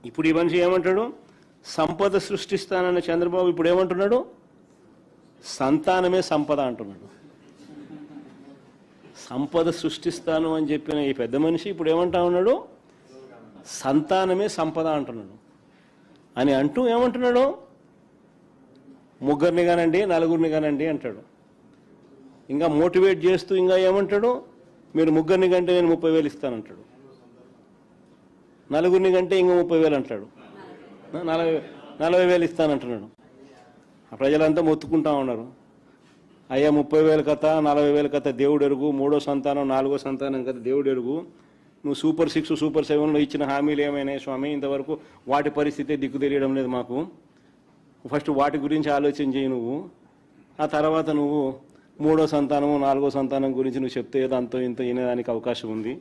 ఇప్పుడు ఈ మనిషి ఏమంటాడు? సంపద సృష్టిస్తానన్న చంద్రబాబు ఇప్పుడు ఏమంటున్నాడు? సంతానమే సంపద అంటున్నాడు. సంపద సృష్టిస్తాను అని చెప్పిన ఈ పెద్ద మనిషి ఇప్పుడు ఏమంటా ఉన్నాడు? సంతానమే సంపద అంటున్నాడు. అని అంటూ ఏమంటున్నాడు? ముగ్గురిని కానండి, నలుగురిని కానండి అంటాడు. ఇంకా మోటివేట్ చేస్తూ ఇంకా ఏమంటాడు? మీరు ముగ్గురిని కంటే నేను 30,000 ఇస్తానంటాడు. నలుగురిని కంటే ఇంకా 30,000 అంటాడు. 40,000 ఇస్తానంటున్నాడు. ప్రజలంతా మొత్తుకుంటా ఉన్నారు. అయ్యా 30,000 కథ, 40,000 కథ దేవుడు ఎరుగు, 3వ సంతానం 4వ సంతానం కథ దేవుడు ఎరుగు. నువ్వు సూపర్ 6 సూపర్ 7లో ఇచ్చిన హామీలు ఏమైనాయి స్వామి? ఇంతవరకు వాటి పరిస్థితి దిక్కు తెలియడం లేదు మాకు. ఫస్ట్ వాటి గురించి ఆలోచన చేయి నువ్వు. ఆ తర్వాత నువ్వు 3వ సంతానం 4వ సంతానం గురించి నువ్వు చెప్తే ఏదో అంతో ఇంత వినేదానికి అవకాశం ఉంది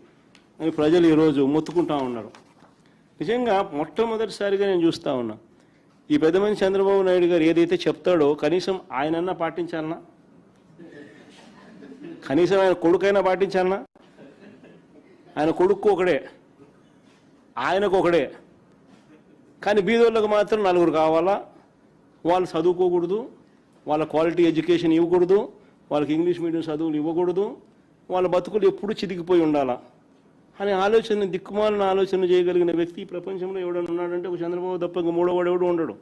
అని ప్రజలు ఈరోజు మొత్తుకుంటా ఉన్నారు. నిజంగా మొట్టమొదటిసారిగా నేను చూస్తూ ఉన్నా, ఈ పెద్ద మనిషి చంద్రబాబు నాయుడు గారు ఏదైతే చెప్తాడో కనీసం ఆయనన్నా పాటించాలన్నా, కనీసం ఆయన కొడుకైనా పాటించాలన్నా. ఆయన కొడుకు ఒకడే, ఆయనకు ఒకడే, కానీ బీదోళ్ళకు మాత్రం 4 కావాలా. వాళ్ళు చదువుకోకూడదు, వాళ్ళ క్వాలిటీ ఎడ్యుకేషన్ ఇవ్వకూడదు, వాళ్ళకి ఇంగ్లీష్ మీడియం చదువులు ఇవ్వకూడదు, వాళ్ళ బతుకులు ఎప్పుడూ చితికిపోయి ఉండాలా అనే ఆలోచన, దిక్కుమాలిన ఆలోచన చేయగలిగిన వ్యక్తి ఈ ప్రపంచంలో ఎవడన్నా ఉన్నాడంటే ఒక చంద్రబాబు తప్ప ఇంకా మూడోవాడు ఎవడు ఉండడు.